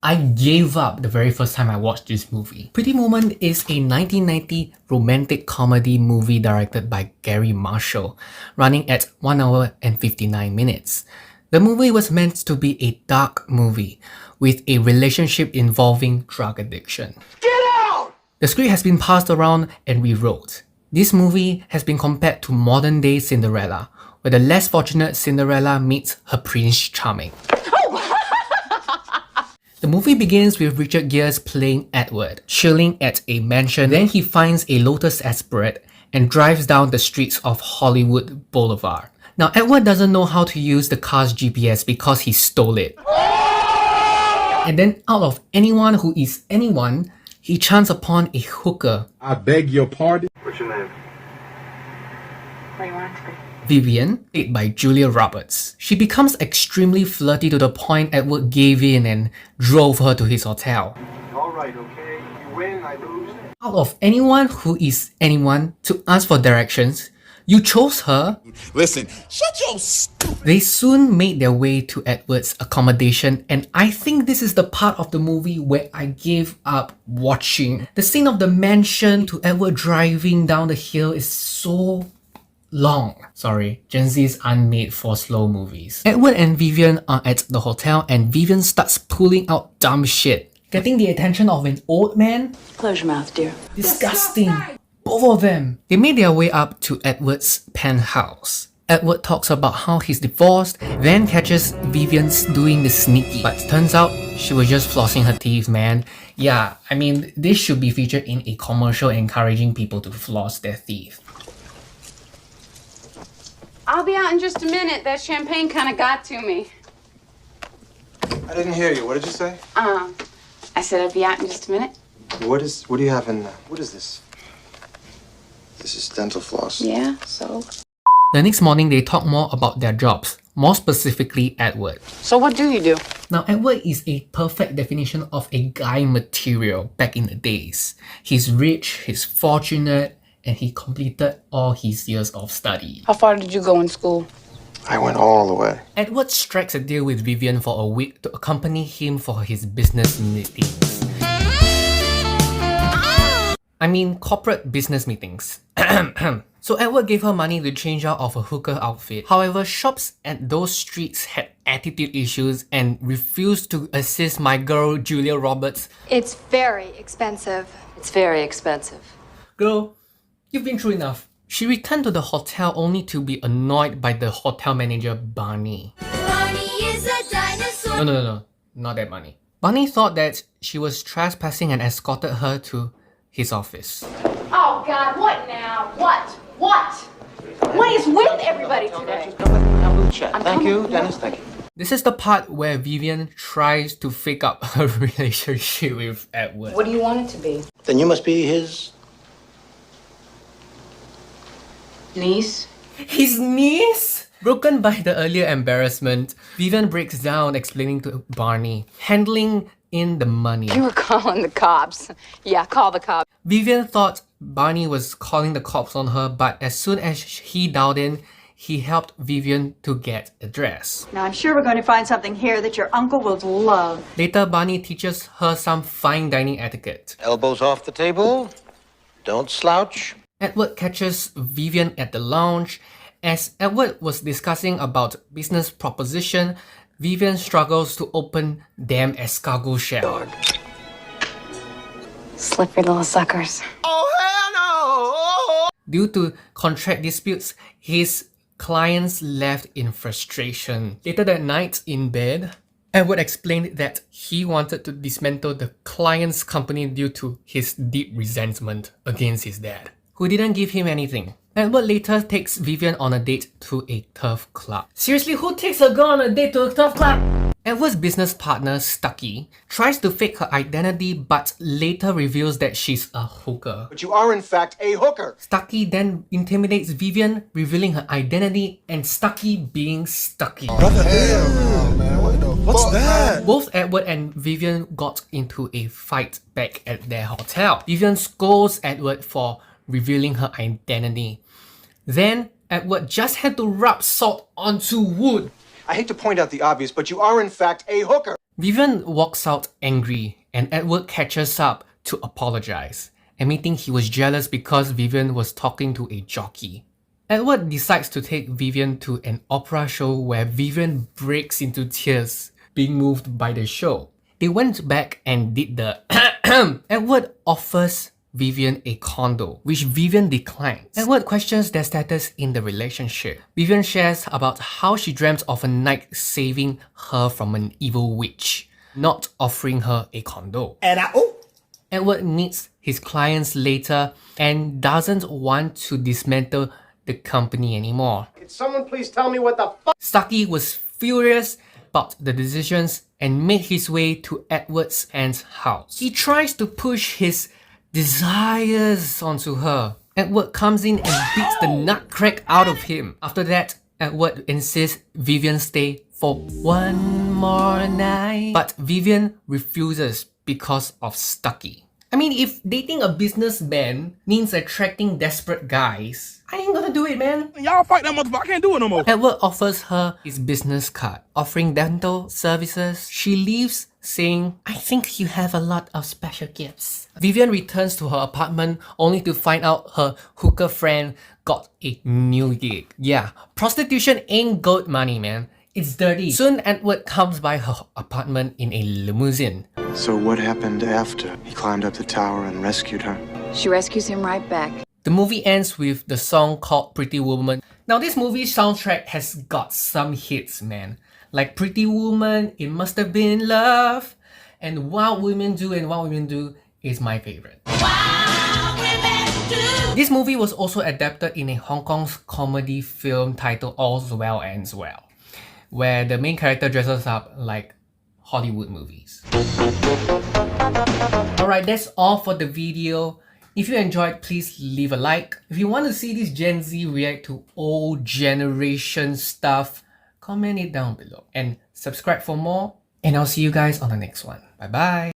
I gave up the very first time I watched this movie. Pretty Woman is a 1990 romantic comedy movie directed by Gary Marshall, running at 1 hour and 59 minutes. The movie was meant to be a dark movie with a relationship involving drug addiction. Get out! The script has been passed around and rewrote. This movie has been compared to modern-day Cinderella, where the less fortunate Cinderella meets her Prince Charming. The movie begins with Richard Gere playing Edward, chilling at a mansion. Then he finds a Lotus Esprit and drives down the streets of Hollywood Boulevard. Now, Edward doesn't know how to use the car's GPS because he stole it. And then out of anyone who is anyone, he chance upon a hooker. I beg your pardon? What's your name? Where you want it to be? Vivian, played by Julia Roberts. She becomes extremely flirty to the point Edward gave in and drove her to his hotel. Alright, okay. You win, I lose. Out of anyone who is anyone to ask for directions, you chose her. Listen, shut your stupid. They soon made their way to Edward's accommodation, and I think this is the part of the movie where I gave up watching. The scene of the mansion to Edward driving down the hill is so long. Sorry, Gen Z's aren't made for slow movies. Edward and Vivian are at the hotel and Vivian starts pulling out dumb shit, getting the attention of an old man. Close your mouth, dear. Disgusting. Both of them. They made their way up to Edward's penthouse. Edward talks about how he's divorced, then catches Vivian's doing the sneaky. But turns out she was just flossing her teeth, man. Yeah, I mean, this should be featured in a commercial encouraging people to floss their teeth. I'll be out in just a minute. That champagne kind of got to me. I didn't hear you. What did you say? I said I'd be out in just a minute. What do you have in, what is this? This is dental floss. Yeah, so? The next morning, they talk more about their jobs, more specifically Edward. So what do you do? Now, Edward is a perfect definition of a guy material back in the days. He's rich, he's fortunate, and he completed all his years of study. How far did you go in school? I went all the way. Edward strikes a deal with Vivian for a week to accompany him for his business meetings. I mean, corporate business meetings. So Edward gave her money to change out of a hooker outfit. However, shops at those streets had attitude issues and refused to assist my girl Julia Roberts. It's very expensive. It's very expensive. Girl, you've been through enough. She returned to the hotel only to be annoyed by the hotel manager, Barney. Barney is a dinosaur. No, not that Barney. Barney thought that she was trespassing and escorted her to his office. Oh, God, what now? What? What is with everybody today? Thank you, Dennis, thank you. This is the part where Vivian tries to fake up her relationship with Edward. What do you want it to be? Then you must be his... Niece? His niece? Broken by the earlier embarrassment, Vivian breaks down explaining to Barney, handling in the money. You were calling the cops. Yeah, call the cops. Vivian thought Barney was calling the cops on her, but as soon as he dialed in, he helped Vivian to get a dress. Now, I'm sure we're going to find something here that your uncle will love. Later, Barney teaches her some fine dining etiquette. Elbows off the table. Don't slouch. Edward catches Vivian at the lounge. As Edward was discussing about business proposition, Vivian struggles to open damn escargot shell. Slippery little suckers. Oh, hell no! Due to contract disputes, his clients left in frustration. Later that night, in bed, Edward explained that he wanted to dismantle the client's company due to his deep resentment against his dad, who didn't give him anything. Edward later takes Vivian on a date to a turf club. Seriously, who takes a girl on a date to a turf club? Edward's business partner, Stucky, tries to fake her identity but later reveals that she's a hooker. But you are in fact a hooker. Stucky then intimidates Vivian, revealing her identity, and Stucky being Stucky. What's that? Both Edward and Vivian got into a fight back at their hotel. Vivian scolds Edward for revealing her identity. Then, Edward just had to rub salt onto wood. I hate to point out the obvious, but you are in fact a hooker. Vivian walks out angry and Edward catches up to apologize, admitting he was jealous because Vivian was talking to a jockey. Edward decides to take Vivian to an opera show where Vivian breaks into tears, being moved by the show. They went back and did the Edward offers Vivian a condo, which Vivian declines. Edward questions their status in the relationship. Vivian shares about how she dreamt of a knight saving her from an evil witch, not offering her a condo. Edward meets his clients later and doesn't want to dismantle the company anymore. Could someone please tell me what the fuck? Stuckey was furious about the decisions and made his way to Edward's aunt's house. He tries to push his desires onto her. Edward comes in and beats the nutcrack out of him. After that, Edward insists Vivian stay for one more night. But Vivian refuses because of Stuckey. I mean, if dating a businessman means attracting desperate guys, I ain't gonna do it, man. Y'all fight that motherfucker. I can't do it no more. Edward offers her his business card, offering dental services. She leaves saying, I think you have a lot of special gifts. Vivian returns to her apartment only to find out her hooker friend got a new gig. Yeah, prostitution ain't gold money, man. It's dirty. Soon Edward comes by her apartment in a limousine. So what happened after he climbed up the tower and rescued her? She rescues him right back. The movie ends with the song called Pretty Woman. Now this movie soundtrack has got some hits, man. Like Pretty Woman, It Must Have Been Love, and What Women Do and What Women Do is my favorite. This movie was also adapted in a Hong Kong comedy film titled All's Well Ends Well, where the main character dresses up like Hollywood movies. Alright, that's all for the video. If you enjoyed, please leave a like. If you want to see this Gen Z react to old generation stuff, comment it down below. And subscribe for more. And I'll see you guys on the next one. Bye bye.